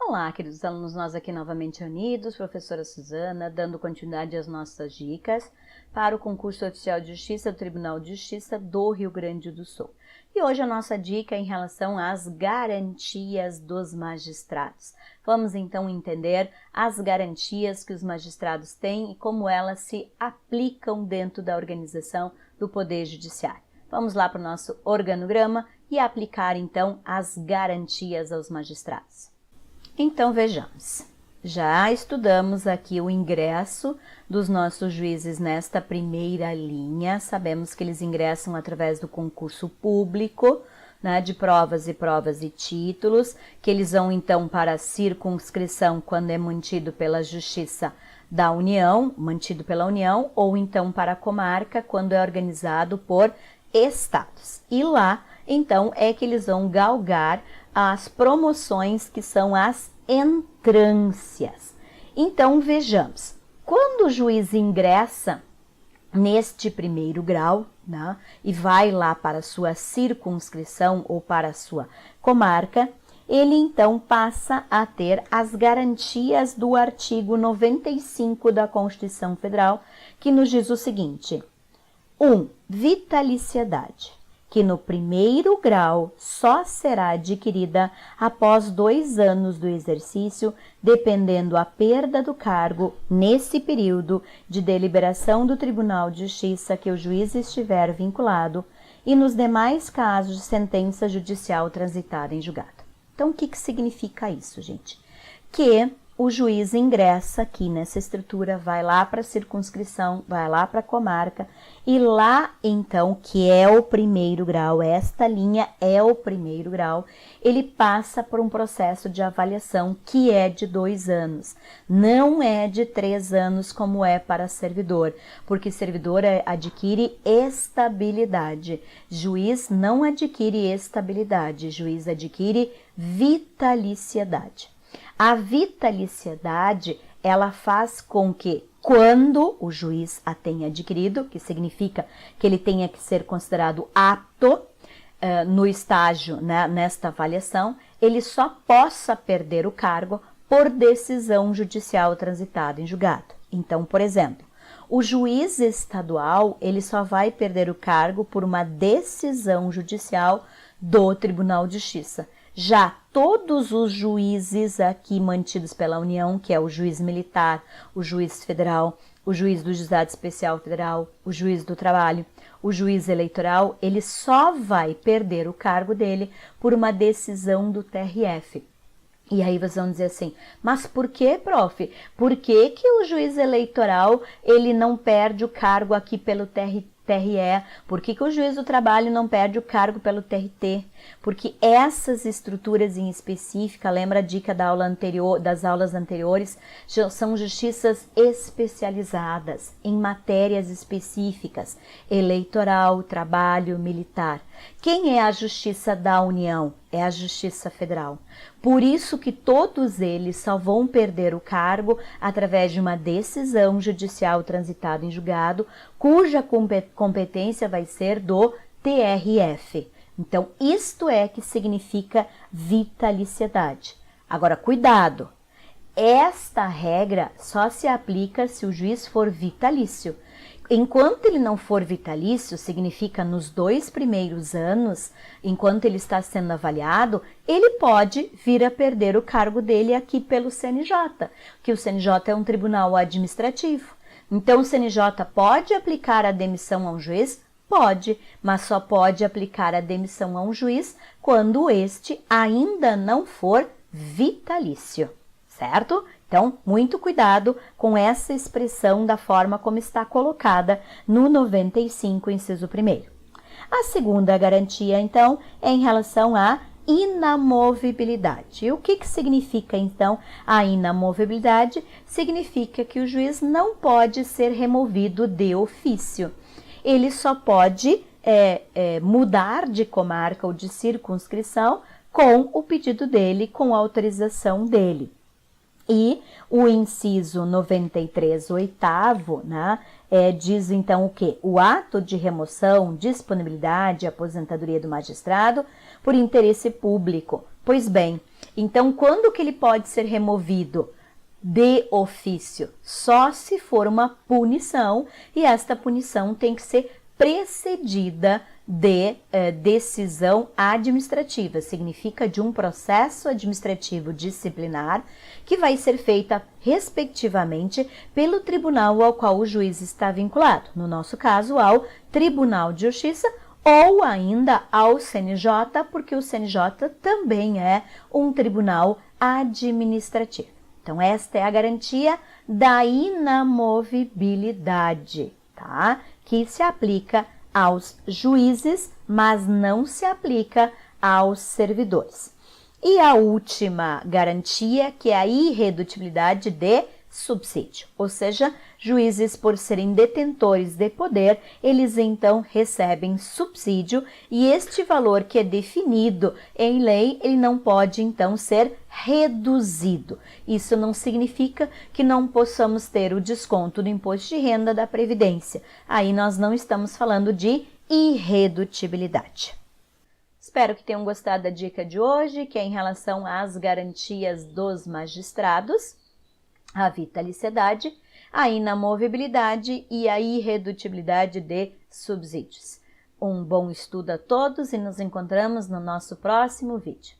Olá, queridos alunos, nós aqui novamente reunidos, professora Suzana, dando continuidade às nossas dicas para o concurso oficial de justiça do Tribunal de Justiça do Rio Grande do Sul. E hoje a nossa dica é em relação às garantias dos magistrados. Vamos então entender as garantias que os magistrados têm e como elas se aplicam dentro da organização do Poder Judiciário. Vamos lá para o nosso organograma e aplicar então as garantias aos magistrados. Então vejamos, já estudamos aqui o ingresso dos nossos juízes nesta primeira linha, sabemos que eles ingressam através do concurso público, né, de provas e títulos, que eles vão então para a circunscrição quando é mantido pela Justiça da União, mantido pela União, ou então para a comarca quando é organizado por estados. E lá, então, é que eles vão galgar as promoções que são as entrâncias. Então, vejamos, quando o juiz ingressa neste primeiro grau, né, e vai lá para a sua circunscrição ou para a sua comarca, ele então passa a ter as garantias do artigo 95 da Constituição Federal, que nos diz o seguinte: 1. Vitaliciedade, que no primeiro grau só será adquirida após 2 anos do exercício, dependendo a perda do cargo nesse período de deliberação do Tribunal de Justiça que o juiz estiver vinculado e nos demais casos de sentença judicial transitada em julgado. Então, o que significa isso, gente? Que o juiz ingressa aqui nessa estrutura, vai lá para a circunscrição, vai lá para a comarca, e lá, então, que é o primeiro grau, esta linha é o primeiro grau, ele passa por um processo de avaliação que é de 2 anos, não é de 3 anos como é para servidor, porque servidor adquire estabilidade, juiz não adquire estabilidade, juiz adquire vitaliciedade. A vitaliciedade, ela faz com que, quando o juiz a tenha adquirido, que significa que ele tenha que ser considerado apto no estágio, né, nesta avaliação, ele só possa perder o cargo por decisão judicial transitada em julgado. Então, por exemplo, o juiz estadual, ele só vai perder o cargo por uma decisão judicial do Tribunal de Justiça. Já todos os juízes aqui mantidos pela União, que é o juiz militar, o juiz federal, o juiz do Juizado Especial Federal, o juiz do trabalho, o juiz eleitoral, ele só vai perder o cargo dele por uma decisão do TRF. E aí vocês vão dizer assim, mas por que, prof? Por que o juiz eleitoral ele não perde o cargo aqui pelo TRE? Por que o juiz do trabalho não perde o cargo pelo TRT? Porque essas estruturas em específica, lembra a dica da aula anterior, das aulas anteriores, são justiças especializadas em matérias específicas, eleitoral, trabalho, militar. Quem é a Justiça da União? É a Justiça Federal. Por isso que todos eles só vão perder o cargo através de uma decisão judicial transitada em julgado, cuja competência vai ser do TRF. Então, isto é que significa vitaliciedade. Agora, cuidado! Esta regra só se aplica se o juiz for vitalício. Enquanto ele não for vitalício, significa nos 2 primeiros anos, enquanto ele está sendo avaliado, ele pode vir a perder o cargo dele aqui pelo CNJ, que o CNJ é um tribunal administrativo. Então, o CNJ pode aplicar a demissão a um juiz? Pode, mas só pode aplicar a demissão a um juiz quando este ainda não for vitalício, certo? Então, muito cuidado com essa expressão da forma como está colocada no 95, inciso 1º. A segunda garantia, então, é em relação à inamovibilidade. E o que significa, então, a inamovibilidade? Significa que o juiz não pode ser removido de ofício. Ele só pode mudar de comarca ou de circunscrição com o pedido dele, com a autorização dele. E o inciso 93, 8º, né, diz então o quê? O ato de remoção, disponibilidade e aposentadoria do magistrado por interesse público. Pois bem, Então, quando que ele pode ser removido? De ofício, só se for uma punição, e esta punição tem que ser precedida de decisão administrativa, significa de um processo administrativo disciplinar que vai ser feita respectivamente pelo tribunal ao qual o juiz está vinculado, no nosso caso ao Tribunal de Justiça ou ainda ao CNJ, porque o CNJ também é um tribunal administrativo. Então, esta é a garantia da inamovibilidade, tá? Que se aplica aos juízes, mas não se aplica aos servidores. E a última garantia, que é a irredutibilidade de subsídio, ou seja, juízes, por serem detentores de poder, eles então recebem subsídio e este valor que é definido em lei, ele não pode então ser reduzido. Isso não significa que não possamos ter o desconto do imposto de renda da Previdência. Aí nós não estamos falando de irredutibilidade. Espero que tenham gostado da dica de hoje, que é em relação às garantias dos magistrados, a vitaliciedade, a inamovibilidade e a irredutibilidade de subsídios. Um bom estudo a todos e nos encontramos no nosso próximo vídeo.